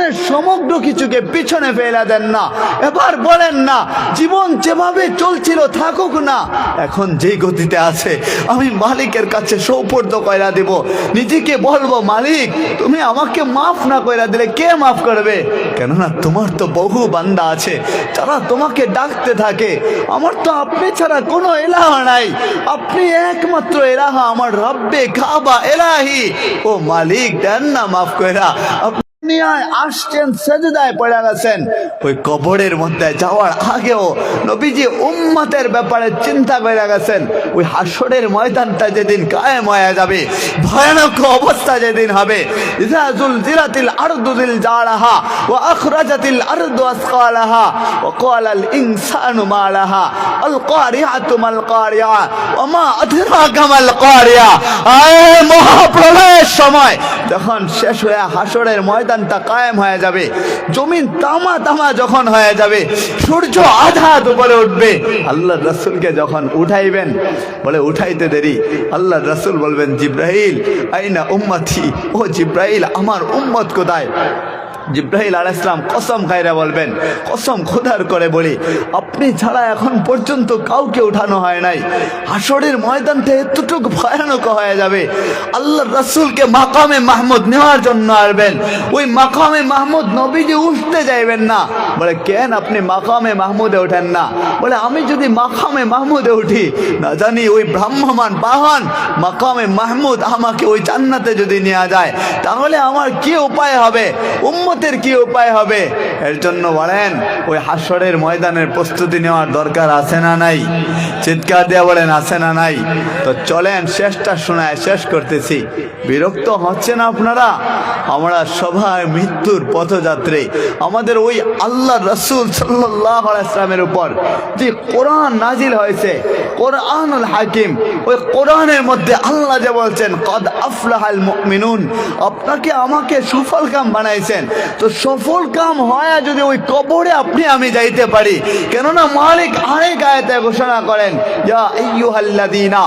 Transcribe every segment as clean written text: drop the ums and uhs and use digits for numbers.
জীবনের সমগ্র কিছুকে পিছনে ফেলে দেন না। এবার বলেন না, জীবন যেভাবে চলছিল থাকুক না, এখন যেই গতিতে আছে আমি মালিকের কাছে সৌপর্দ কইরা দেব। নিজেকে বলবো, মালিক তুমি আমাকে মাফ না কইরা দিলে কে মাফ করবে? কেননা তোমার তো বহু বান্দা আছে যারা তোমাকে ডাকতে থাকে। আমার তো আপনি ছাড়া কোনো ইলাহ নাই, আপনি একমাত্র ইলাহ, আমার রব্বে কাবা ইলাহি। ও মালিক দেন না মাফ কইরা। দুনিয়ায় আসছেন, সেজদায় পড়ে গেছেন, ওই কবরের মধ্যে যাওয়ার আগেও নবীজি উম্মতের ব্যাপারে চিন্তা করে গেছেন। ওই হাসরের ময়দানটা যেদিন কায়েম হয়ে যাবে, ভয়ানক অবস্থা যেদিন হবে, ইযা যুলজিলাতিল আরদু জিলজালাহা ওয়া আখরাজাতিল আরদু আসকালাহা ওয়া ক্বালাল ইনসানু মা লাহা আল কারিআতু মাল কারিআ ওয়া মা আদরাকা মাল কারিআ। আয় মহাপ্রলয়ের সময় যখন শেষ হয়ে হাসরের ময়দানটা কায়েম হয়ে যাবে, জমিন তামা তামা যখন হয়ে যাবে, সূর্য আধাত উপরে উঠবে, আল্লাহর রাসূলকে যখন উঠাইবেন, বলে উঠাইতে দেরি, আল্লাহর রাসূল বলবেন, জিব্রাইল আইনা উম্মতি, ও জিব্রাইল আমার উম্মত কোথায়? জিব্রাইল আলাইহিস সালাম কসম খাইরা বলবেন, কসম খোদার করে বলি আপনি ছাড়া এখন পর্যন্ত কাউকে উঠানো হয় নাই। হাসরের ময়দানটা এতটুকু ভয়ানক হয়ে যাবে, আল্লাহর রাসূলকে মাকামে মাহমুদ নেওয়ার জন্য আসবেন। ওই মাকামে মাহমুদ নবীজি উঠতে যাইবেন না। বলে কেন আপনি মাকামে মাহমুদে ওঠেন না? বলে আমি যদি মাকামে মাহমুদে উঠি, না জানি ওই ব্রাহ্মমান বাহন মাকামে মাহমুদ আমাকে ওই জান্নাতে যদি নেওয়া যায়, তাহলে আমার কি উপায় হবে, উম্মতের কি উপায় হবে? এর জন্য বলেন ওই হাসরের ময়দানের প্রস্তুতি নেওয়ার দরকার আছে না নাই? চিৎকার দিয়ে বলেন আছে না নাই? তো চলেন শেষটা শোনায় শেষ করতেছি। বিরক্ত হচ্ছেন আপনারা? আমরা সবাই মৃত্যুর পথযাত্রী। আমাদের ওই আল্লাহ রাসূল সাল্লাল্লাহু আলাইহি ওয়াসাল্লামের উপর যে কোরআন নাজিল হয়েছে, কোরআনুল হাকিম, ওই কোরআনের মধ্যে আল্লাহ যে বলছেন কদ আফলাহাল মুমিনুন, আপনাকে আমাকে সফল কাম বানাইছেন। তো সফল কাম হয় যদি ওই কবরে আপনি আমি যাইতে পারি, কেননা মালিক আরেক আয়াতে ঘোষণা করেন, ইয়া আইয়ুহাল্লাযীনা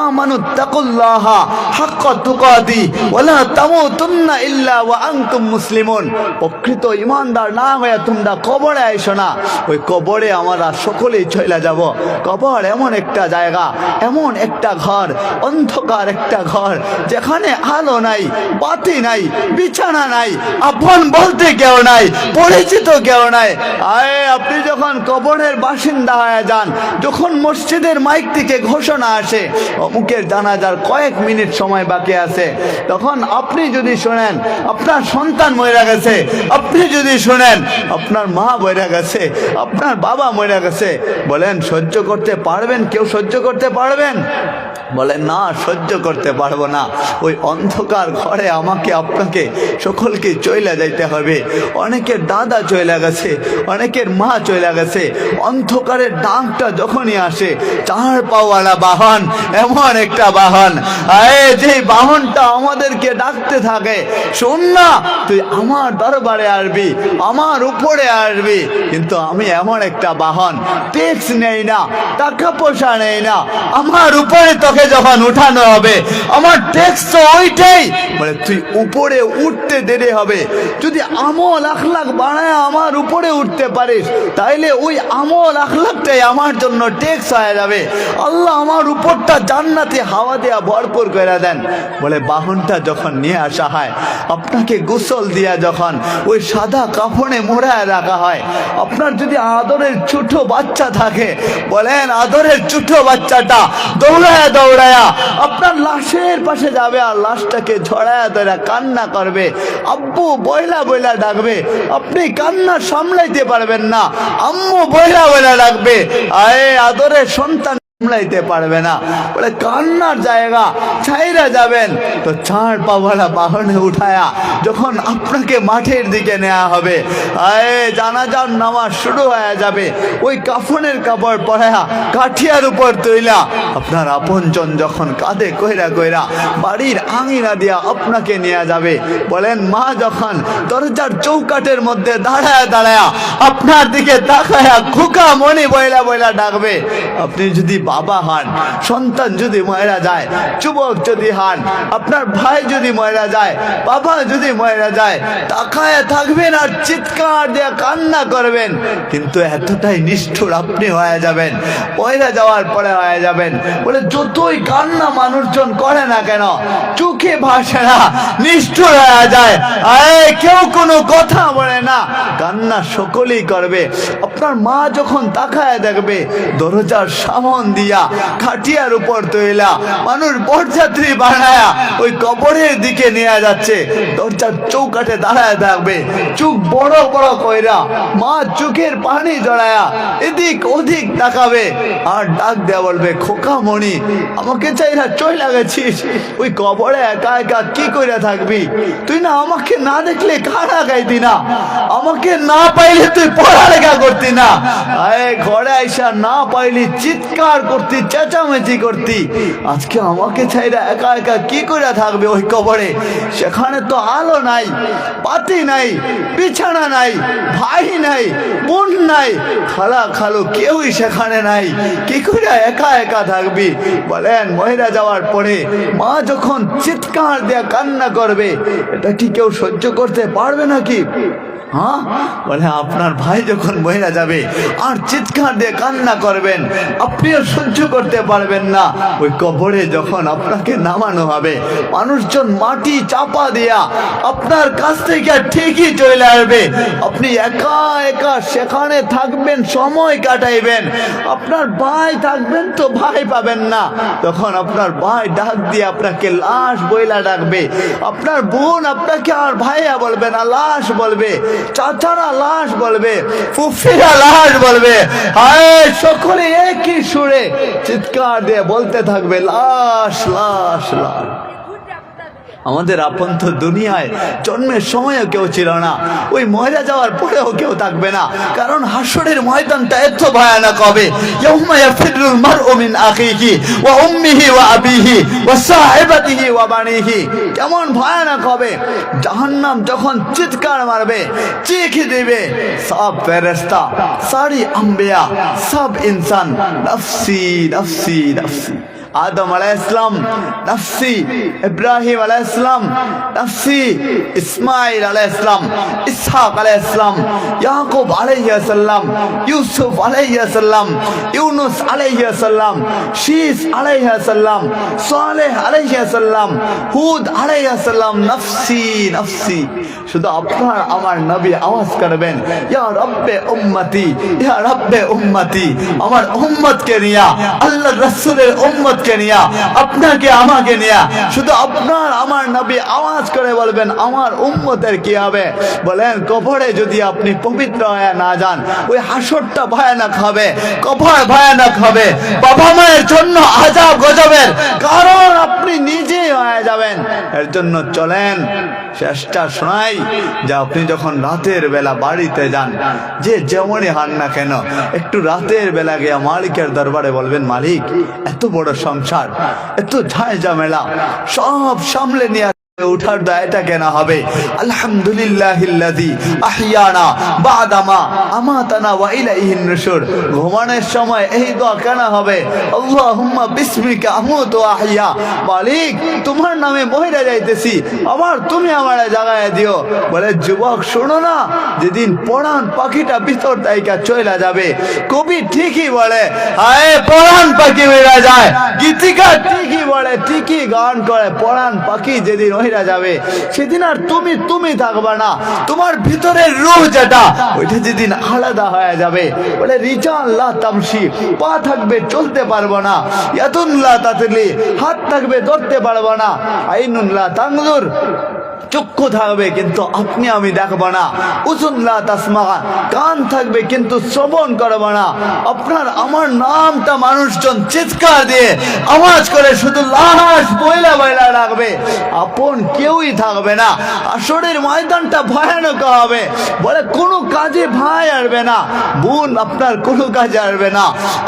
আমানুত্তাকুল্লাহা হাক্কা তুকাতি ওয়া লা তামুতুন্না ইল্লা ওয়া আনতুম মুসলিমুন। প্রকৃত ঈমানদার না হয়ে তোমরা কবরে আইসো না। ওই কবরে আমরা সকলেই চলে যাব। কবর এমন একটা জায়গা, এমন একটা ঘর, অন্ধকার একটা ঘর, যেখানে আলো নাই, বাতি নাই, বিছানা নাই, আপন বলতে কেউ নাই, পরিচিত কেউ নাই। আয় আপনি যখন কবরের বাসিন্দা হয়ে যান, যখন মসজিদের মাইক থেকে ঘোষণা আসে অমুকের জানাজার কয়েক মিনিট সময় বাকি আছে, তখন আপনি যদি শোনেন আপনার সন্তান মরে গেছে, আপনি যদি শোনেন আপনার মা মরে গেছে, আপনার বাবা মরে গেছে, বলেন সহ্য করতে পারবেন? কেউ সহ্য করতে পারবেন? বলেন না, সহ্য করতে পারবো না। ওই অন্ধকার ঘরে আমাকে আপনাকে সকলকে চলে যাইতে হবে। অনেকের দাদা চলে গেছে, অনেকের মা চলে গেছে। অন্ধকারের ডাকটা যখনই আসে, চার পাওয়ালা বাহন, এমন একটা বাহন, যে বাহনটা আমাদেরকে ডাকতে থাকে, শোন না তুই আমার দরবারে আসবি, আমার উপরে আসবি, কিন্তু আমি এমন একটা বাহন, ট্যাক্স নেই না, টাকা পয়সা নেই না, আমার উপরে তোকে যখন উঠানো হবে, আমার ট্যাক্স তো ওইটাই। বলে তুই উপরে উঠতে দেরি হবে, যদি আমল আখলাক বানায় আমার উপরে উঠতে পারিস, তাইলে ওই আমল আখলাকটাই আমার জন্য ট্যাক্স হয়ে যাবে। আল্লাহ আমার উপরটা জান্নাতে হাওয়া দেয়া ভরপুর করে দেন। বলে বাহনটা যখন নিয়ে আসা হয়, আপনাকে গোসল দিয়া যখন ওই সাদা কাফনে মোড়ায় রাখা হয়, আপনার যদি আদরের ছোট বাচ্চা থাকে, বলেন আদরের ছোট বাচ্চাটা দৌড়ায়া দৌড়ায়া আপনার লাশের পাশে যাবে, আর লাশটাকে ঝড়ায়া ধরে কান্না করবে, আব্বু বইলা বইলা ডাকবে, আপনি কান্না সামলাইতে পারবেন না, আম্মু বইলা বইলা ডাকবে, আয়ে আদরের সন্তান সামলাইতে পারবে না। বলে কান্নার জায়গা ছাইরা যাবেন, তো চার পাওয়ালা বাহনে উঠায়া যখন আপনাকে মাঠের দিকে নেওয়া হবে, জানাজার নামাজ শুরু হয়ে যাবে, ওই কাফনের কাপড় পরায়া কাঠিয়ার উপর তৈলা আপনার আপনজন যখন কাঁধে কইরা কইরা বাড়ির আঙিনা দিয়া আপনাকে নিয়ে যাবে, বলেন মা যখন দরজার চৌকাটের মধ্যে দাঁড়ায়া দাঁড়ায়া আপনার দিকে তাকায়া খোকা মনি বইলা বইলা ডাকবে, আপনি যদি বাবা হন, সন্তান যদি মরে যায়, যুবক যদি হন, আপনার ভাই যদি মরে যায়, বাবা যদি মরে যায়, তাকায় থাকবেন আর চিৎকার দিয়ে কান্না করবেন। কিন্তু এতটাই নিষ্ঠুর আপনি হয়ে যাবেন, মরে যাওয়ার পরে হয়ে যাবেন, বলে যতই কান্না মানুষজন করে না কেন চোখে ভাসে না, নিষ্ঠুর হয়ে যায়, কেউ কোনো কথা বলে না, কান্না সকলেই করবে। আপনার মা যখন তাকায় দেখবে দরজার সামন দিয়া খাটিয়ার উপর তৈলা মানুষ বরযাত্রী বানায়া ওই কবরের দিকে নিয়ে যাচ্ছে, দরজার চৌকাঠে দাঁড়ায় থাকবে, চোখ বড় বড় কইরা মা চোখের পানি জড়ায়া এদিক ওদিক তাকাবে আর ডাক দেয়া বলবে, খোকা মণি আমাকে চাইরা চইলা গেছিস, ওই কবরে একা একা কি কইরা থাকবি? তুই না আমাকে না দেখলে খানা খাইতি না, আমাকে না পাইলে তুই পড়ালেখা করতি না, ঘরে আইসা না পাইলি চিৎকার করতি, চেঁচামেচি করতি, আজকে আমাকে চাইরা একা একা কি কইরা থাকবে ওই কবরে? সেখানে তো আলো নাই, বাতি নাই, বিছানা নাই, ভাই নাই, বোন নাই, খালা খালু কেউই সেখানে নাই, কি করে একা একা থাকবি? বলেন মহিলা যাওয়ার পরে মা যখন চিৎকার দিয়ে কান্না করবে, এটা কি কেউ সহ্য করতে পারবে নাকি? হ্যাঁ, বলে আপনার ভাই যখন মহিলা যাবে আর চিৎকার দিয়ে কান্না করবেন, আপনিও সহ্য করতে পারবেন না। ওই কবরে যখন আপনাকে নামানো হবে, মানুষজন মাটি চাপা দিয়া আপনার কাছ থেকে ঠিকই চলে আসবে, আপনি একা একা সেখানে থাকবেন, সময় কাটাইবেন, আপনার ভাই থাকবেন তো ভাই পাবেন না, তখন আপনার ভাই ডাক দিয়ে আপনাকে লাশ বইলা ডাকবে, আপনার বোন আপনাকে আর ভাইয়া বলবে না, লাশ বলবে, চাচারা লাশ বলবে, ফুফিরা লাশ বলবে, সকলে একই সুরে চিৎকার দিয়ে বলতে থাকবে, লাশ লাশ লাশ। আমাদের আপন তো দুনিয়ায় জন্মের সময়ও কেউ ছিল না, ওই মরে যাওয়ার পরেও কেউ থাকবে না, কারণ হাসরের ময়দানটা এত ভয়ানক হবে। ইয়াউমা ইয়াফিরুল মারউ মিন আখিহি ওয়া উম্মিহি ওয়া আবিহি ওয়া সাহিবাতিহি ওয়া বানিহি, কেমন ভয়ানক হবে। জাহান্নাম যখন চিৎকার মারবে, চিখ দিবে, সব ফেরেশতা, সারি আম্বিয়া, সব ইনসান নফসি নফসি নফসি। आदम अलैहिस्सलाम नफ्सी, इब्राहिम अलैहिस्सलाम नफ्सी, इस्माइल अलैहिस्सलाम, इसहाक अलैहिस्सलाम, याकूब अलैहिस्सलाम, यूसुफ अलैहिस्सलाम, यूनुस अलैहिस्सलाम, शीस अलैहिस्सलाम, सालेह अलैहिस्सलाम, हुद अलैहिस्सलाम, नफ्सी नफ्सी। শুধু আপনার আমার নবী আওয়াজ করবেন, ইয়া রব্বে উম্মতি, ইয়া রব্বে উম্মতি, আমার উম্মতকে নিয়া, আল্লাহর রাসূলের উম্মতকে নিয়া, আপনাকে আমাকে নিয়া, শুধু আপনার আমার নবী আওয়াজ করে বলবেন, আমার উম্মতের কি হবে? বলেন কবরে যদি আপনি পবিত্র হয়ে না যান, ওই হাসরটা ভয়ানক হবে, কবর ভয়ানক হবে, বাবা মায়ের জন্য আযাব গজবের কারণ আপনি নিজেই হয়ে যাবেন। এর জন্য চলেন শেষটা শোনাই, যে আপনি যখন রাতের বেলা বাড়িতে যান, যে যেমনই হান না কেন, একটু রাতের বেলা গিয়ে মালিকের দরবারে বলবেন, মালিক এত বড় সংসার, এত ঝায় ঝামেলা সব সামলে নিয়ে উঠার দায়টা কেন হবে? আলহামদুলিল্লাহিল্লাযী আহইয়ানা বাদামা আমাতানা ওয়া ইলাইহিন নুশুর। ঘুমানোর সময় এই দোয়া কেন হবে? আল্লাহুম্মা বিসমিকা আমুতু ওয়া আহইয়া। মালিক তোমার নামে মরে যাইতেছি, আবার তুমি আমারে জাগায় দিও। বলে যুবক শোনো না, যেদিন পরাণ পাখিটা ভিতর থেকে চলে যাবে, কবি ঠিকই বলে, আয় পরাণ পাখি উড়ে যায়, গীতিকার ঠিকই বলে, ঠিকই গান করে, পরাণ পাখি যেদিন যাবে সেদিন আর তুমি থাকবে না, তোমার ভিতরের রূহ যেটা ওইটা যেদিন আলাদা হয়ে যাবে। বলে রিজাল লা তামশি, পা থাকবে চলতে পারবো না, ইয়াতুন লা তাতলি, হাত থাকবে ধরতে পারবো না, আইনুন লা তানজুর, চক্ষু থাকবে কিন্তু আপনি আমি দেখবো না, উযুন লা তাসমা, কান থাকবে কিন্তু শ্রবণ করবো না, আপনার আমার নামটা মানুষজন চিৎকার দিয়ে আওয়াজ করে শুধু লাশ বইলা বইলা রাখবে, আপন কেউই থাকবে না। আসরের ময়দানটা ভয়ানক হবে। বলে কোনো কাজে ভাই আসবে না, বোন আপনার কোনো কাজে আসবে না,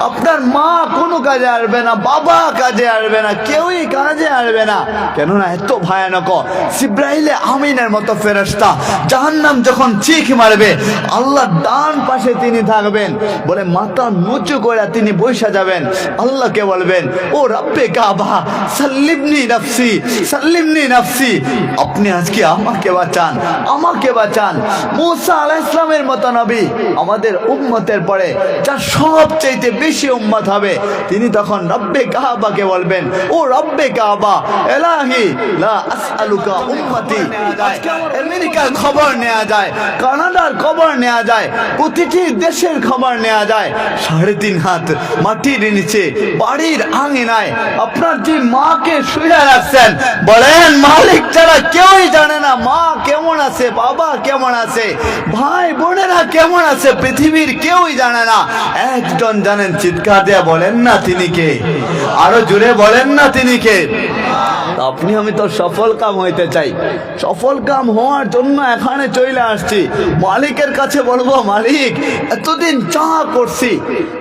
আপনার মা কোনো কাজে আসবে না, বাবা কাজে আসবে না, কেউই কাজে আসবে না। কেননা এত ভয়ানক। জিবরাইল জিব্রাইলে আমিনের মতো ফেরেশতা জাহান্নাম যখন চিখ মারবে, আল্লাহ ডান পাশে তিনি থাকবেন, বলে মাথা নুচু করে তিনি বসে যাবেন, আল্লাহকে বলবেন, ও রব্বে কাবা সাল্লিমনি নাফসি সাল্লিমনি নাফসি, আপনি আজকে আমাকে বাঁচান, আমাকে বাঁচান। মুসা আলাইহিস সালামের মতো নবী আমাদের উম্মতের পরে যার সবচেয়ে বেশি উম্মত হবে, তিনি তখন রব্বে কাবাকে বলবেন, ও রব্বে কাবা ইলাহি লা আসআলুকা উম্মতি। আমেরিকার খবর নেওয়া যায়, কানাডার খবর নেওয়া যায়, প্রতিটি দেশের খবর নেওয়া যায়। 3.5 হাত মাটির নিচে বাড়ির আঙিনায় আপনার যে মাকে শুয়ে রাখছেন, বলেন মালিক ছাড়া কেউই জানে না মা কেমন আছে, বাবা কেমন আছে, ভাই বোনেরা কেমন আছে, পৃথিবীর কেউই জানে না, একজন জানেন। চিৎকার দিয়ে বলেন না তিনি কে, আরো জোরে বলেন না তিনি কে। আপনি আমি তো সফল কাম হইতে চাই, সফল কাম হওয়ার জন্য এখানে চলে আসছি। মালিকের কাছে বলবো, মালিক এতদিন যা করছি,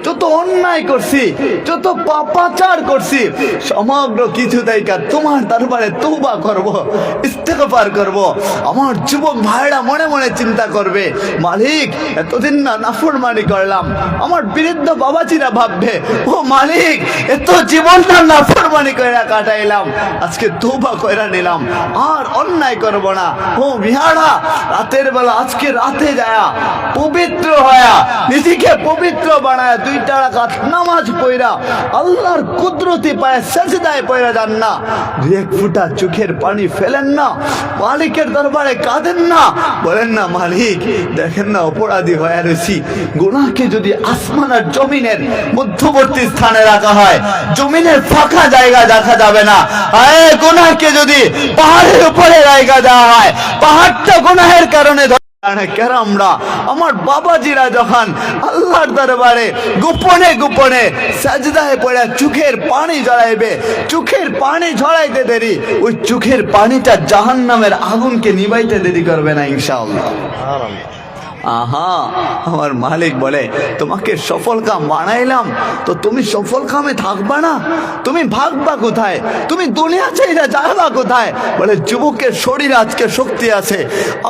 যত অন্যায় করছি, যত পাপাচার করছি, সমগ্র কিছু দায়িকা তোমার দরবারে তওবা করব, ইস্তেগফার করব। আমার যুবক ভাইরা মনে মনে চিন্তা করবে, মালিক এতদিন না নাফরমানি করলাম, আমার বৃদ্ধ বাবাজিরা ভাববে, ও মালিক এত জীবনটা নাফরমানি করে কাটাইলাম, আজকে তওবা কইরা নিলাম, আর অন্যায় করব না। ও বিহারা রাতের বেলা আজকে রাতে যায়া পবিত্র হয়া নিজেকে পবিত্র বানায় 2 রাকাত নামাজ পড়া আল্লাহর কুদরতি পায়ে সিজদায় পড়া যান না, 1 ফোঁটা চোখের পানি ফেলেন না, মালিকের দরবারে কাঁদেন না, বলেন না মালিক দেখেন না অপরাধী হয়ে রয়েছি, গুনাহকে যদি আসমান আর জমিনের মধ্যবর্তী স্থানে রাখা হয়, জমিনের ফাঁকা জায়গা দেখা যাবে না। গুনাহকে যদি পাহাড়ের উপরে জায়গা দেওয়া হয়, পাহাড়টা গুনাহের কারণে আমরা আমার বাবাজিরা যখন আল্লাহর দরবারে গোপনে গোপনে সাজদায় পড়ে চোখের পানি ঝরাইবে, চোখের পানি ঝরাইতে দেরি, ওই চোখের পানিটা জাহান্নামের আগুনকে নিভাইতে দেরি করবে না ইনশাআল্লাহ। আহা, আমার মালিক বলে তোমাকে সফল কাম বানাইলাম, তো তুমি সফল কামে থাকবা না, তুমি ভাগবা কোথায়, তুমি দুনিয়া চাইরা যাবা কোথায়? বলে যুবকের শরীর আজকে শক্তি আছে,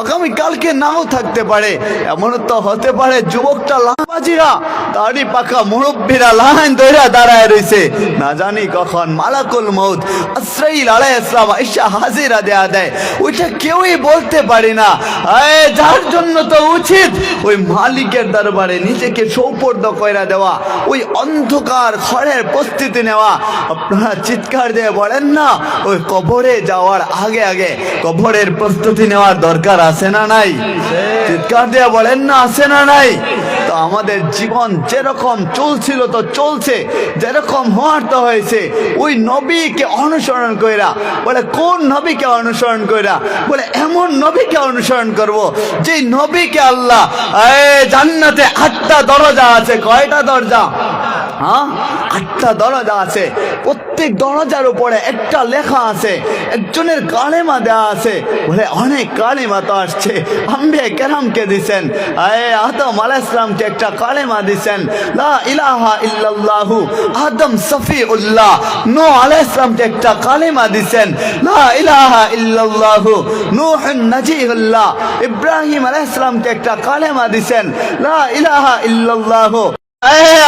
আগামী কালকে নাও থাকতে পারে, এমন তো হতে পারে যুবকটা লামাজিরা দাড়ি পাকা মুরব্বীরা লাইন ধরে দাঁড়ায় রয়েছে, না জানি কখন মালাকুল মউত আজরাইল আলাইহিস সালাম আয়েশা হাজিরা দেয়া দেয়, ওইটা কেউই বলতে পারি না। যার জন্য তো উচিত ওই মালিকের দরবারে নিজেকে সৌপর্দ কইরা দেওয়া, ওই অন্ধকার ঘরের প্রস্তুতি নেওয়া। আপনারা চিৎকার দিয়ে বলেন না, ওই কবরে যাওয়ার আগে আগে কবরের প্রস্তুতি নেওয়ার দরকার আছে না নাই? চিৎকার দিয়ে বলেন না, আছে না নাই? তো আমাদের জীবন যেরকম চলছিল তো চলছে, যেরকম হওয়ার তো হয়েছে, ওই নবীকে অনুসরণ কইরা। বলে কোন নবীকে অনুসরণ কইরা? বলে এমন নবীকে অনুসরণ করব যে নবীকে আল্লাহ জান্নাতে 8টা দরজা আছে। কয়টা দরজা? হ্যাঁ, 8টা দরজা আছে। প্রত্যেক দরজার উপরে একটা লেখা আছে, একজনের কালেমা দেওয়া আছে। বলে অনেক কালেমা তো আসছে, আম্বিয়া কেরামকে দিছেন, আদম আলাইহিস সালামকে একটা কালেমা দিছেন, লা ইলাহা ইল্লাল্লাহু, আদম সফিউল্লাহ। নূহ আলাইহিস সালামকে একটা কালেমা দিছেন, লা ইলাহা ইল্লাল্লাহু, নূহ নাজিহুল্লাহ। ইব্রাহিম আলাইহিস সালামকে একটা কালেমা দিছেন, লা ইলাহা ইল্লাল্লাহু।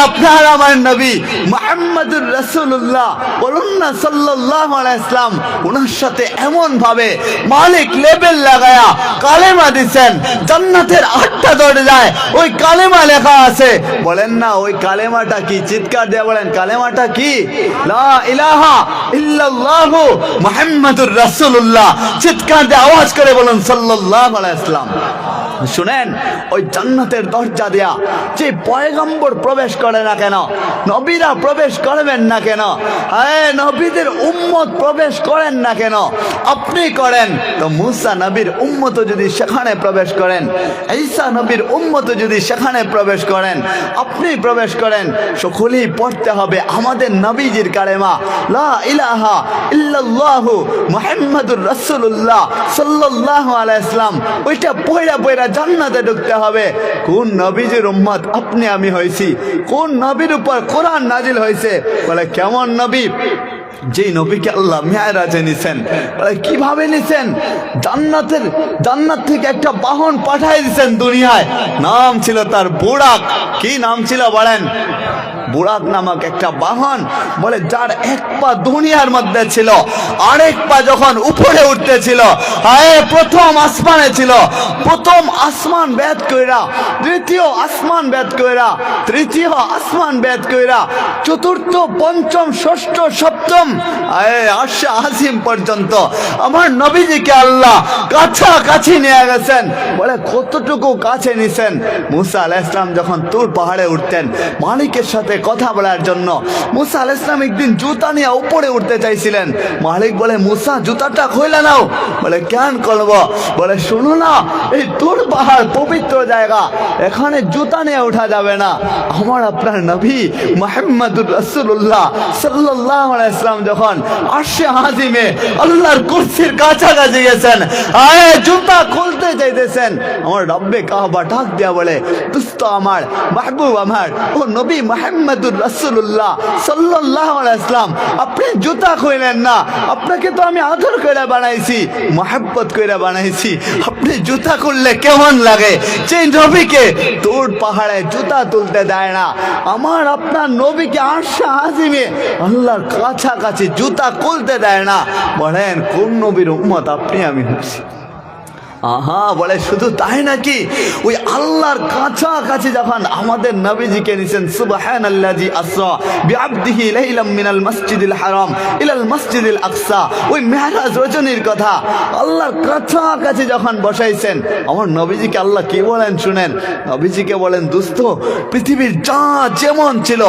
আপনার আমার নবী মুহাম্মদুর রাসূলুল্লাহ বলুন না সাল্লাল্লাহু আলাইহি ওয়াসাল্লাম, ওনার সাথে এমন ভাবে মালিক লেবেল লাগায়া কালেমা দিবেন, জান্নাতের 8টা দরজায় ওই কালেমা লেখা আছে। বলেন না ওই কালেমাটা কি? চিৎকার দিয়ে বলেন কালেমাটা কি? লা ইলাহা ইল্লাল্লাহু মুহাম্মাদুর রাসূলুল্লাহ। চিৎকার দিয়ে আওয়াজ করে বলুন সাল্লাল্লাহু আলাইহি ওয়াসাল্লাম। শুনেন, ওই জান্নাতের দরজা দেয়া যে পয়গম্বর প্রবেশ করে না কেন, নবীরা প্রবেশ করবেন না কেন, নবীদের উম্মত প্রবেশ করেন না কেন? আপনি করেন তো মুসা নবীর উম্মত যদি সেখানে প্রবেশ করেন, ঈসা নবীর উম্মত যদি সেখানে প্রবেশ করেন, আপনি প্রবেশ করেন, সকলেই পড়তে হবে আমাদের নবীজির কালেমা, লা ইলাহা ইল্লাল্লাহু মুহাম্মাদুর রাসূলুল্লাহ সাল্লাল্লাহু আলাইহি ওয়াসাল্লাম। ওইটা পয়রা পয়রা জান্নাতে ঢুকতে হবে। কোন নবীজির উম্মত আপনি আমি হয়েছি? কোন নবীর উপর কোরআন নাজিল হয়েছে? বলে কেমন নবী? যে নবীকে আল্লাহ মেরাজে নিছেন। বলে কিভাবে নিছেন? জান্নাত থেকে একটা বাহন পাঠাই দিয়েছেন দুনিয়ায়, নাম ছিল তার বুরাক। কি নাম ছিল বলেন? বুরাক নামক একটা বাহন। বলে যার এক পা দুনিয়ার মধ্যে ছিল, আরেক পা যখন উপরে উঠতেছিল, প্রথম আসমানে ছিল, প্রথম আসমান ভেদ কইরা, দ্বিতীয় আসমান ভেদ কইরা, তৃতীয় আসমান ভেদ কইরা, চতুর্থ, পঞ্চম, ষষ্ঠ, সপ্তম, আরশে আজিম পর্যন্ত আমার নবীজিকে আল্লাহ কাছাকাছি নিয়ে গেছেন। বলে কতটুকু কাছে নিছেন? মুসা আলাইহিস সালাম যখন তুর পাহাড়ে উঠতেন মালিকের সাথে কথা বলার জন্য, মুসা আলাইহিস সালাম একদিন জুতা নিয়ে উপরে উঠতে চাইছিলেন। মালিক বলে মুসা জুতাটা খুলে নাও। বলে কেন করব? বলে শুনো না, এই তুর পাহাড় পবিত্র জায়গা, এখানে জুতা নিয়ে ওঠা যাবে না। আমার আপনার নবী মুহাম্মদুর রাসূলুল্লাহ সাল্লাল্লাহু আলাইহি ওয়াসাল্লাম যখন আরশে আজিমে আল্লাহর কুরসির কাছাকাছি গেছেন, জুতা খুলতে চাইতেছেন, আমার রব্বে কাবা ডাক দিয়া বলে দোস্ত আমার, মাহবুব আমার, ও নবী মুহাম্মদুর রাসূলুল্লাহ সাল্লাল্লাহু আলাইহি ওয়াসাল্লাম, আপনি জুতা খুলেন না। আপনাকে তো আমি আদর করে বানাইছি, মহব্বত করে বানাইছি, আপনি জুতা খুললে কেমন লাগে? যে নবীকে তোর পাহাড়ে জুতা তুলতে দেয় না, আমার আপনার নবীকে আরশে আজিমে আল্লাহর কাছাকাছি জুতা খুলতে দেয় না, বলেন কোন নবীর উম্মত আপনি আমি হচ্ছি? আহা, বলে শুধু তাই নাকি, ওই আল্লাহর কাছাকাছি যখন আমাদের নবীজিকে নিছেন, সুবহানাল্লাযী আসরা বিআবদিহি লাইলাম মিনাল মসজিদিল হারাম ইলাল মসজিদিল আকসা, ওই মেরাজ রজনীর কথা আল্লাহর কাছাকাছি যখন বসাইছেন, আমার নবীজিকে আল্লাহ কি বলেন শুনেন। নবীজিকে বলেন দোস্ত, পৃথিবীর যা যেমন ছিল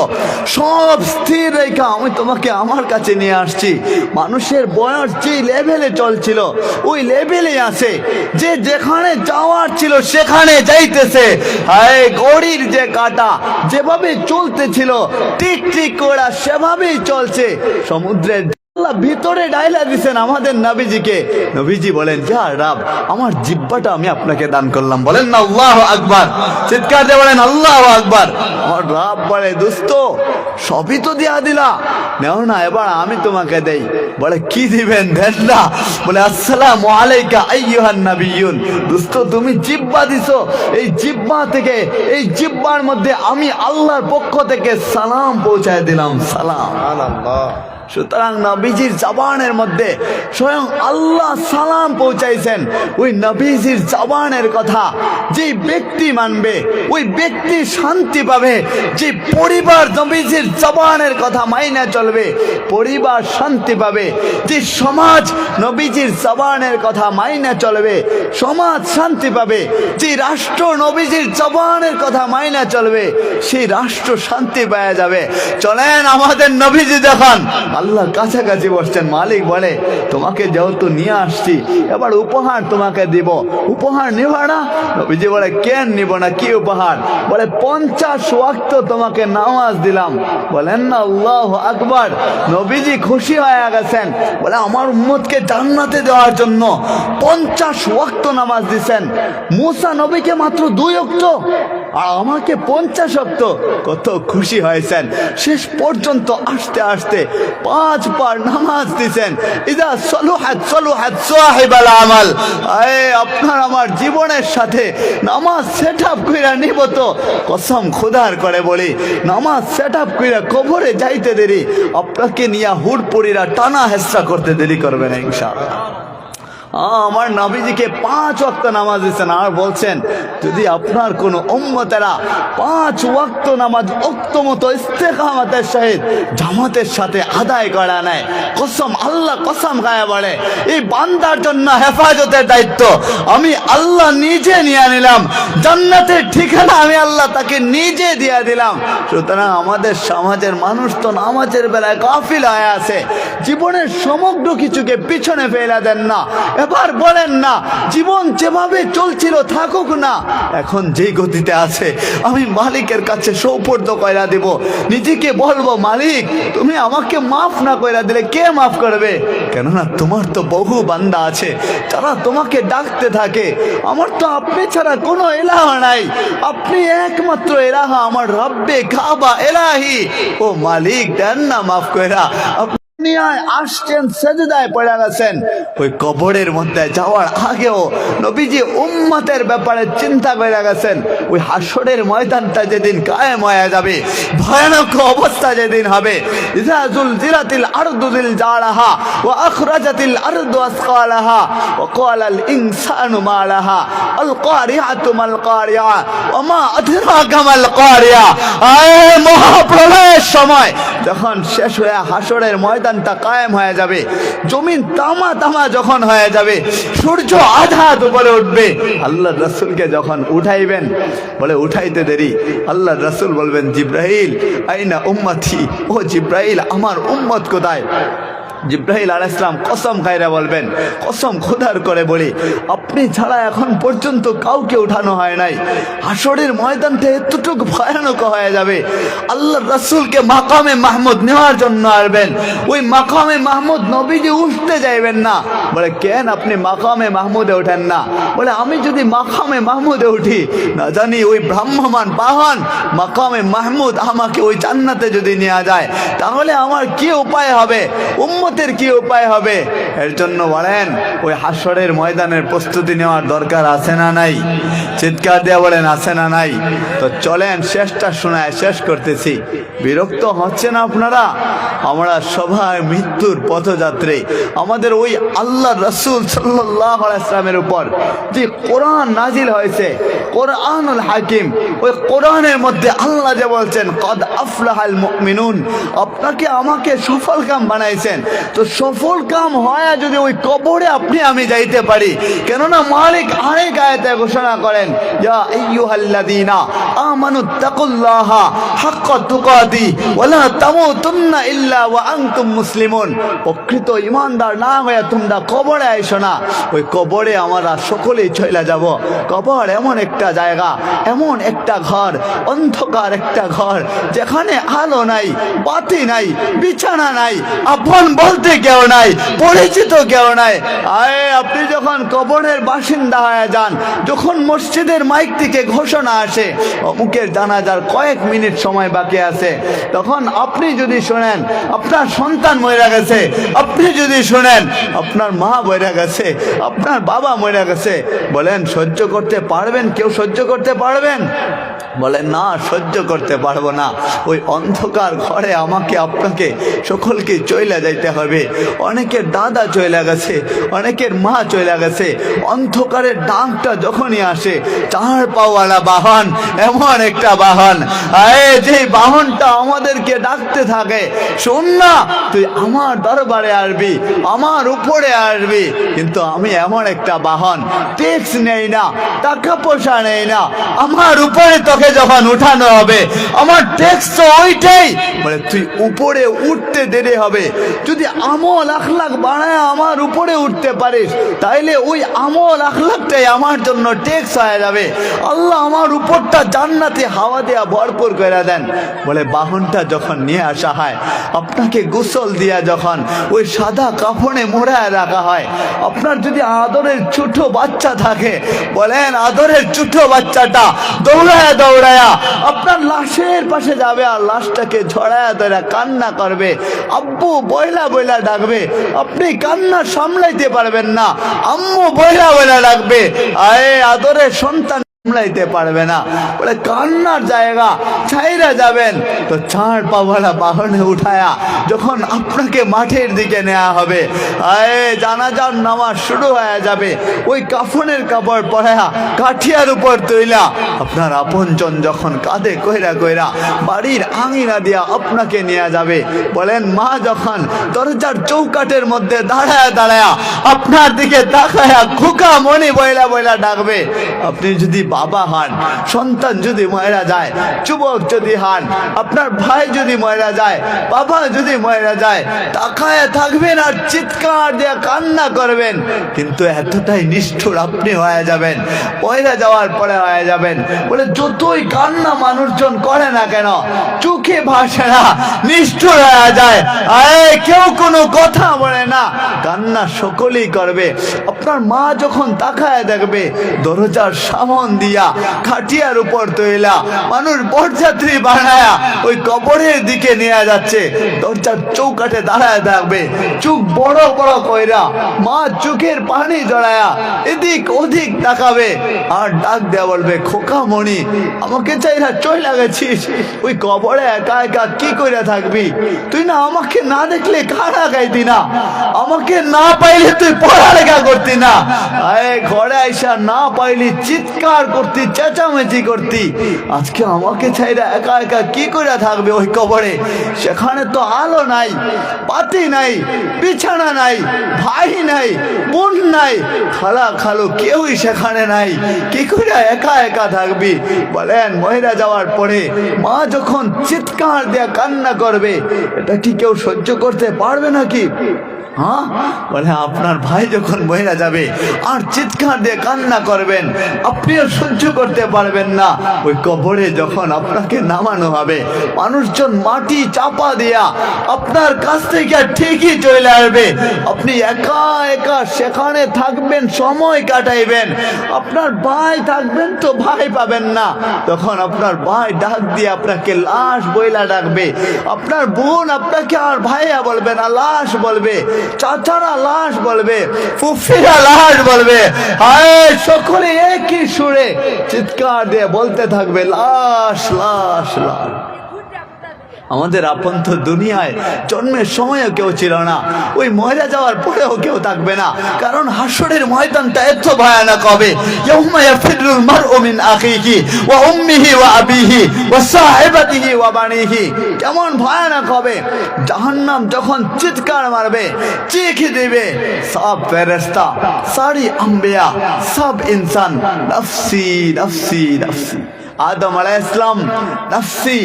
সব স্থির রেখা আমি তোমাকে আমার কাছে নিয়ে আসছি। মানুষের বয়স যে লেভেলে চলছিল ওই লেভেলে আছে, যে যেখানে যাওয়ার ছিল সেখানে যাইতেছে। ঘড়ির যে কাঁটা যেভাবে চলতেছিল ঠিক ঠিক করে সেভাবেই চলছে। সমুদ্রের ভিতরে ডাইলা দিছেন আমাদের নবীজিকে। নবীজি বলেন যা রাব, আমার জিহ্বাটা আমি আপনাকে দান করলাম। বলেন না আল্লাহু আকবার, চিৎকার দিয়ে বলেন আল্লাহু আকবার। আমার রাব বলে দোস্ত সবই তো দিয়া দিলা, নেও না এবার আমি তোমাকে দেই। বলে কি দিবেন? দেন না। বলে আসসালামু আলাইকা আইয়ুহান নাবিয়্যুন। দোস্ত তুমি জিহ্বা দিছো, এই জিহ্বা থেকে, এই জিহ্বার মধ্যে আমি আল্লাহর পক্ষ থেকে সালাম পৌঁছায় দিলাম। সালাম আল্লাহ। সুতরাং নবীজির জবানের মধ্যে স্বয়ং আল্লাহ সালাম পৌঁছাইছেন। ওই নবীজির জবানের কথা যে ব্যক্তি মানবে ওই ব্যক্তি শান্তি পাবে। যে পরিবার নবীজির জবানের কথা মাইনা চলবে পরিবার শান্তি পাবে। যে সমাজ নবীজির জবানের কথা মাইনা চলবে সমাজ শান্তি পাবে। যে রাষ্ট্র নবীজির জবানের কথা মাইনা চলবে সেই রাষ্ট্র শান্তি পাওয়া যাবে। চলেন আমাদের নবীজি যখন আল্লাহ কাছাকাছি বসছেন, মালিক বলে তোমাকে যেহেতু নিয়ে আসছি এবার উপহার তোমাকে দিব, উপহার নিবা না? নবীজি বলে কেন নিব না, কি উপহার? বলে 50 ওয়াক্ত তোমাকে নামাজ দিলাম। বলেন না আল্লাহু আকবার। নবীজি খুশি হয়ে গেছেন, বলে আমার উম্মতকে জান্নাতে দেওয়ার জন্য 50 ওয়াক্ত নামাজ দিছেন। মুসা নবীকে মাত্র 2 ওয়াক্ত আর আমাকে 50 ওয়াক্ত। কত খুশি হয়েছেন। শেষ পর্যন্ত আসতে আসতে 5 বার নামাজ দিছেন। ইদা সলুহাত সলুহাত সাহিবাল আমাল। আপনার আমার জীবনের সাথে নামাজ সেট আপ কইরা নিব তো কসম খোদার করে বলি, নামাজ সেট আপ কইরা কবরে যাইতে দেরি, আপনাকে নিয়ে হুড়পুরিরা টানা হেসরা করতে দেরি করবে না ইনশাআল্লাহ। আমার নবীজিকে 5 ওয়াক্ত নামাজ দিচ্ছেন আর বলছেন যদি আপনার কোন উম্মতেরা 5 ওয়াক্ত নামাজ ওয়াক্ত মতো ইস্তেকামতের সহিত জামাতের সাথে আদায় করা নেয়, কসম আল্লাহ কসম খায়া বলে এই বান্দার জন্য হেফাজতের দায়িত্ব আমি আল্লাহ নিজে নিয়ে নিলাম। জান্নাতের ঠিকানা আমি আল্লাহ তাকে নিজে দিয়ে দিলাম। সুতরাং আমাদের সমাজের মানুষ তো নামাজের বেলায় গাফিল হয়ে আছে, জীবনের সমগ্র কিছুকে পিছনে ফেলে দেন না। এবার বলেন না, জীবন যেভাবে চলছিল থাকুক না, এখন যেই গতিতে আছে আমি মালিকের কাছে সোপর্দ কইরা দেব। নিজেকে বলবো, মালিক তুমি আমাকে মাফ না কইরা দিলে কে মাফ করবে? কেননা তোমার তো বহু বান্দা আছে যারা তোমাকে ডাকতে থাকে। আমার তো আপনি ছাড়া কোনো ইলাহ নাই, আপনি একমাত্র ইলাহ, আমার রব্বে কাবা ইলাহি। ও মালিক দেন না মাফ কইরা। দুনিয়ায় আসছেন, সেজদায় পড়ে গেছেন, ওই কবরের মধ্যে যাওয়ার আগেও নবীজি উম্মতের ব্যাপারে চিন্তা করে গেছেন। ওই হাসরের ময়দানটা যেদিন কায়েম হয়ে যাবে, ভয়ানক অবস্থা যেদিন হবে, ইযা যুলজিলাতিল আরদু জিলজালাহা ওয়া আখরাজাতিল আরদু আসকালাহা ওয়া ক্বালাল ইনসানু মা লাহা আল কারিআতু মাল কারিআ ওয়া মা আদরাকা মাল কারিআ। আয় মহাপ্রলয়ের সময় যখন শেষ হয়ে হাসরের ময়দানটা কায়েম হয়ে যাবে, জমিন তামা তামা যখন হয়ে যাবে, সূর্য আধাত উপরে উঠবে, আল্লাহ রাসূলকে যখন উঠাইবেন, বলে উঠাইতে দেরি, আল্লাহ রাসূল বলবেন, জিব্রাইল আইনা উম্মতি, ও জিব্রাইল আমার উম্মত কোথায়? জিব্রাইল আলাইহিস সালাম কসম খাইরা বলবেন, কসম খোদার করে বলি আপনি ছাড়া এখন পর্যন্ত কাউকে উঠানো হয় নাই। হাসরের ময়দানটা এতটুকু ভয়ানক হয়ে যাবে, আল্লাহর রাসূলকে মাকামে মাহমুদ নেওয়ার জন্য আসবেন। ওই মাকামে মাহমুদ নবীজি উঠতে যাইবেন না। বলে কেন আপনি মাকামে মাহমুদে ওঠেন না? বলে আমি যদি মাকামে মাহমুদে উঠি, না জানি ওই ভ্রাম্যমান বাহন মাকামে মাহমুদ আমাকে ওই জান্নাতে যদি নেওয়া যায়, তাহলে আমার কি উপায় হবে, উম্মতের কি উপায় হবে? এর জন্য বলেন ওই হাসরের ময়দানের প্রস্তুতি নেওয়ার দরকার আছে না নাই? চিৎকার দিয়ে বলেন আছে না নাই? তো চলেন শেষটা শোনায় শেষ করতেছি। বিরক্ত হচ্ছেন আপনারা? আমরা সবাই মৃত্যুর পথযাত্রী। আমাদের ওই আল্লাহ রাসূল সাল্লাল্লাহু আলাইহি ওয়াসাল্লামের উপর যে কোরআন নাজিল হয়েছে, কোরআনুল হাকিম, ওই কোরআনের মধ্যে আল্লাহ যে বলছেন কদ আফলাহাল মুমিনুন, আপনাকে আমাকে সফল কাম বানাইছেন। তো সফল কাম হয় যদি ওই কবরে আপনি আমি যাইতে পারি, কেননা মালিক আরেক আয়াতে ঘোষণা করেন, ইয়া আইয়ুহাল্লাযীনা আমানুত্তাকুল্লাহা হাক্কা তুকাতি ওয়া লা তামুতুন্না ইল্লা ওয়া আনতুম মুসলিমুন। প্রকৃত ঈমানদার না হয়ে তোমরা কবরে আইসো না। ওই কবরে আমরা সকলেই চলে যাব। কবর এমন একটা জায়গা, এমন একটা ঘর, অন্ধকার একটা ঘর, যেখানে আলো নাই, বাতি নাই, বিছানা নাই, আপন বলতে কেউ নাই, পরিচিত কেউ নাই। আয় আপনি যখন কবরের বাসিন্দা হয়ে যান, যখন মসজিদের মাইক থেকে ঘোষণা আসে অমুকের জানাজার কয়েক মিনিট সময় বাকি আছে, তখন আপনি যদি শোনেন আপনার সন্তান মরে গেছে, আপনি যদি শোনেন আপনার মা মরে গেছে, আপনার বাবা মরে গেছে, বলেন সহ্য করতে পারবেন? কেউ সহ্য করতে পারবেন? বলেন না, সহ্য করতে পারবো না। ওই অন্ধকার ঘরে আমাকে আপনাকে সকলকে চলে যাইতে হবে। অনেকের দাদা চলে গেছে, অনেকের মা চলে গেছে। অন্ধকারের ডাকটা যখনই আসে, চার পাওয়ালা বাহন, এমন একটা বাহন, যে বাহনটা আমাদেরকে ডাকতে থাকে, শোন না তুই আমার দরবারে আসবি, আমার উপরে আসবি, কিন্তু আমি এমন একটা বাহন, ট্যাক্স নেই না, টাকা পয়সা নেই না, আমার উপরে তোকে যখন উঠানো হবে, আমার ট্যাক্স তো ওইটাই। বলে তুই উপরে উঠতে দেরি হবে, যদি আমল আখলাক বাড়ায় আমার উপরে উঠতে পারিস, তাইলে ওই আমল আখলাকটাই আমার জন্য ট্যাক্স হয়ে যাবে। আল্লাহ আমার উপরটা জান্নাতে হাওয়া দেয়া ভরপুর করে দেন। বলে বাহনটা যখন নিয়ে আসা হয়, আপনাকে গোসল দিয়া যখন ওই সাদা কাফনে মোড়ায় রাখা হয়, আপনার যদি আদরের ছোট বাচ্চা থাকে, বলেন আদরের ছোট বাচ্চাটা দৌড়ায়া দৌড়ায়া আপনার লাশের পাশে যাবে, আর লাশটাকে ঝড়ায়া ধরে কান্না করবে, আব্বু বয়লা বয়লা ডাকবে, আপনি কান্না সামলাইতে পারবেন না, আম্মু বয়লা বয়লা ডাকবে, আয়ে আদরের সন্তান সামলাইতে পারবে না। বলে কান্নার জায়গা ছাইরা যাবেন, তো চার পাওয়ালা বাহনে উঠায়া যখন আপনাকে মাঠের দিকে নেওয়া হবে, জানাজার নামাজ শুরু হয়ে যাবে, ওই কাফনের কাপড় পরায়া কাঠিয়ার উপর তৈলা আপনার আপনজন যখন কাঁধে কইরা কইরা বাড়ির আঙিনা দিয়া আপনাকে নিয়ে যাবে, বলেন মা যখন দরজার চৌকাটের মধ্যে দাঁড়ায়া দাঁড়ায়া আপনার দিকে তাকায়া খোকা মনি বইলা বইলা ডাকবে, আপনি যদি বাবা হন, সন্তান যদি মরে যায়, যুবক যদি হন, আপনার ভাই যদি মরে যায়, বাবা যদি মরে যায়, তাকায় থাকবেন আর চিৎকার দিয়ে কান্না করবেন। কিন্তু এতটাই নিষ্ঠুর আপনি হয়ে যাবেন, মরে যাওয়ার পরে হয়ে যাবেন, বলে যতই কান্না মানুষজন করে না কেন চোখে ভাসে না, নিষ্ঠুর হয়ে যায়, কেউ কোনো কথা বলে না, কান্না সকলেই করবে। আপনার মা যখন তাকায় দেখবে দরজার সামন দিয়া খাটিয়ার উপর তৈলা মানুষ বরযাত্রী বানায়া ওই কবরের দিকে নিয়ে যাচ্ছে, দরজার চৌকাঠে দাঁড়ায় থাকবে, চোখ বড় বড় কইরা মা চোখের পানি জড়ায়া এদিক ওদিক তাকাবে আর ডাক দেয়া বলবে, খোকা মণি আমাকে চাইরা চইলা গেছিস, ওই কবরে একা একা কি কইরা থাকবি? তুই না আমাকে না দেখলে খানা খাইতি না, আমাকে না পাইলে তুই পড়ালেখা করতি না, ঘরে আইসা না পাইলি চিৎকার করতি, চেঁচামেচি করতি, আজকে আমাকে চাইরা একা একা কি কইরা থাকবে ওই কবরে? সেখানে তো আলো নাই, বাতি নাই, বিছানা নাই, ভাই নাই, বোন নাই, খালা খালু কেউই সেখানে নাই, কি করে একা একা থাকবি? বলেন মহিলা যাওয়ার পরে মা যখন চিৎকার দিয়ে কান্না করবে, এটা কি কেউ সহ্য করতে পারবে নাকি? হ্যাঁ, বলে আপনার ভাই যখন মহিলা যাবে আর চিৎকার দিয়ে কান্না করবেন, আপনিও সহ্য করতে পারবেন না। ওই কবরে যখন আপনাকে নামানো হবে, মানুষজন মাটি চাপা দিয়া আপনার কাছ থেকে ঠিকই চলে আসবে, আপনি একা একা সেখানে থাকবেন, সময় কাটাইবেন, আপনার ভাই থাকবেন তো ভাই পাবেন না, তখন আপনার ভাই ডাক দিয়ে আপনাকে লাশ বইলা ডাকবে, আপনার বোন আপনাকে আর ভাইয়া বলবে না, লাশ বলবে, চাচারা লাশ বলবে, ফুফিরা লাশ বলবে, সকলে একই সুরে চিৎকার দিয়ে বলতে থাকবে, লাশ লাশ লাশ। আমাদের আপন তো দুনিয়ায় জন্মের সময়ও কেউ ছিল না, ওই মরে যাওয়ার পরেও কেউ থাকবে না, কারণ হাসরের ময়দানটা এত ভয়ানক হবে। ইয়াউমা ইয়াফিরুল মারউ মিন আখিহি ওয়া উম্মিহি ওয়া আবিহি ওয়া সাহিবাতিহি ওয়া বানিহি, কেমন ভয়ানক হবে। জাহান্নাম যখন চিৎকার মারবে, চিখ দিবে, সব ফেরেশতা, সারি আম্বিয়া, সব ইনসান নফসি নফসি নফসি। आदम अलैहिस्सलाम नफ्सी,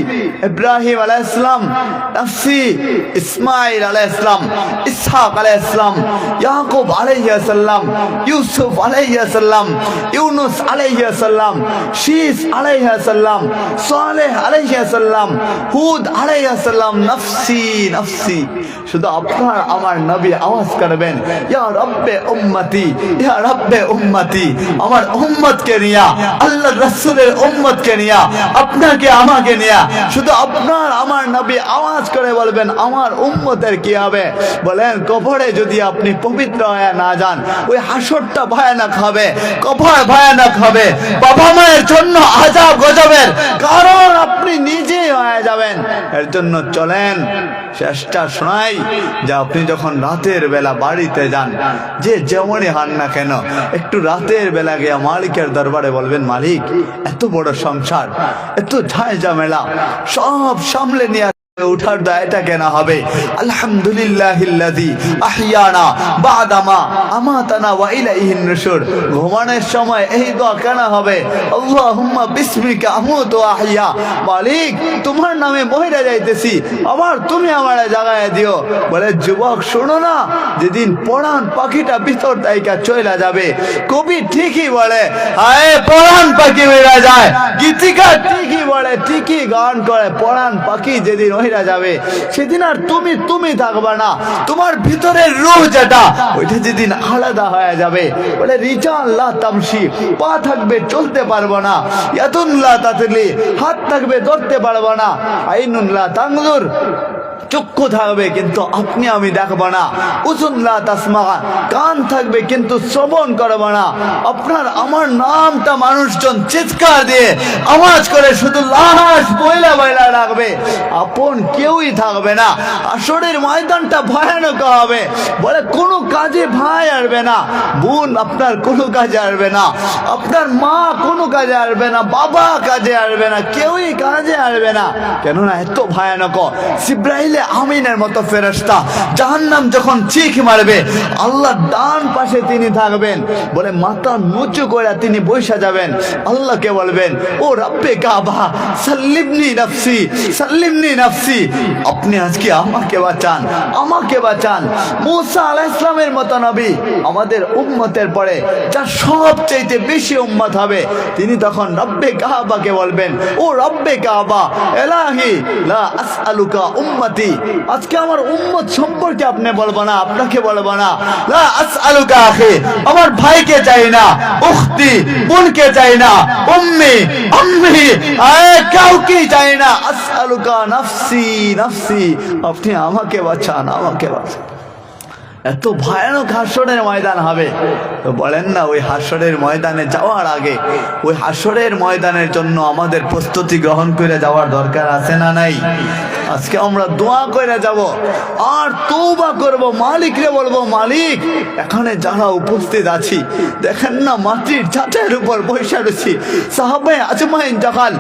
इब्राहिम अलैहिस्सलाम नफ्सी, इस्माइल अलैहिस्सलाम, इसहाक अलैहिस्सलाम, याकूब अलैहिस्सलाम, यूसुफ अलैहिस्सलाम, यूनुस अलैहिस्सलाम, शीस अलैहिस्सलाम, सालेह अलैहिस्सलाम, हुद अलैहिस्सलाम, नफ्सी नफ्सी। শুধু আপনার আমার নবী আওয়াজ করবেন, ইয়া রব্বে উম্মতি, ইয়া রব্বে উম্মতি, আমার উম্মতকে নিয়া, আল্লাহর রাসূলের উম্মতকে নিয়া, আপনাকে আমাকে নিয়া, শুধু আপনার আমার নবী আওয়াজ করে বলবেন, আমার উম্মতের কি হবে? বলেন কবরে যদি আপনি পবিত্র হয়ে না যান, ওই হাসরটা ভয়ানক হবে, কবর ভয়ানক হবে, বাবা মায়ের জন্য আযাব গজবের কারণ আপনি নিজেই হয়ে যাবেন। এর জন্য চলেন শেষটা শোনাই, যে আপনি যখন রাতের বেলা বাড়িতে যান, যে যেমনই হন না কেন, একটু রাতের বেলা গিয়ে মালিকের দরবারে বলবেন, মালিক এত বড় সংসার, এত ঝাই ঝামেলা সব সামলে নিয়ে উঠার দায়টা কেন হবে? আলহামদুলিল্লাহিল্লাযী আহইয়ানা বাদামা আমাতানা ওয়া ইলাইহিন নুশুর। ঘুমানোর সময় এই দোয়া কেন হবে? আল্লাহুম্মা বিসমিকা আমুতু ওয়া আহইয়া। মালিক তোমার নামে মরে যাইতেছি, আবার তুমি আমারে জাগায় দিও। বলে যুবক শোনো না, যেদিন পরাণ পাখিটা ভিতর থেকে চলে যাবে, কবি ঠিকই বলে, আয় পরাণ পাখি উড়ে যায়, গীতিকার ঠিকই বলে, ঠিকই গান করে, পরাণ পাখি যেদিন যাবে সেদিন আর তুমি থাকবে না, তোমার ভিতরের রূহ যেটা ওইটা যেদিন আলাদা হয়ে যাবে। বলে রিজাল লা তামশি, পা থাকবে চলতে পারবো না, ইয়াতুন লা তাতলি, হাত থাকবে ধরতে পারবো না, আইনুন লা তানজুর, চক্ষু থাকবে কিন্তু আপনি আমি দেখবো না, উযুন লা তাসমা, কান থাকবে কিন্তু শ্রবণ করবো না, আপনার আমার নামটা মানুষজন চিৎকার দিয়ে আওয়াজ করে শুধু লাশ বইলা বইলা রাখবে, আপন কেউই থাকবে না। আসরের ময়দানটা ভয়ানক হবে। বলে কোনো কাজে ভাই আসবে না, বোন আপনার কোনো কাজে আসবে না, আপনার মা কোনো কাজে আসবে না, বাবা কাজে আসবে না, কেউই কাজে আসবে না। কেননা এত ভয়ানক। জিবরাইল জিবরিলে আমিনের মতো ফেরেশতা। জাহান্নাম যখন চিখ মারবে, আল্লাহ ডান পাশে তিনি থাকবেন, বলে মাথা নিচু করে তিনি বসে যাবেন। আল্লাহকে বলবেন, ও রব্বে কাবা সাল্লিমনি নাফসি, সাল্লিমনি নাফসি, আপনি আজকে আমাকে বাঁচান, আমাকে বাঁচান। মুসা আলাইহিস সালামের মতো নবী আমাদের উম্মতের পরে যার সবচেয়ে বেশি উম্মত হবে, তিনি তখন রব্বে কাবাকে বলবেন, ও রব্বে কাবা এলাহি লা আসআলুকা উম্মতি, আজকে আমার উম্মত সম্পর্কে আপনি বলবো না, আপনাকে বলবো না। লা আসআলুকা আখি, আমার ভাইকে চাই না, উখতি বোনকে চাই না, উম্মি আম্মি কাউকে চাই না। আসআলুকা নাফসি নাফসি, আপনি আমাকে বাঁচান, আমাকে বাঁচান। এত ভয়ানক হাসরের ময়দান হবে। তো বলেন না, ওই হাসরের ময়দানে যাওয়ার আগে ওই হাসরের ময়দানের জন্য আমাদের প্রস্তুতি গ্রহণ করে যাওয়ার দরকার আছে না নাই? আজকে আমরা দোয়া করে যাব আর তওবা করব, মালিকরে বলবো, মালিক এখানে যারা উপস্থিত আছি, দেখেন না মাটির চাটাইয়ের উপর বসে রয়েছি, সাহাবায়ে আজমাইন যখন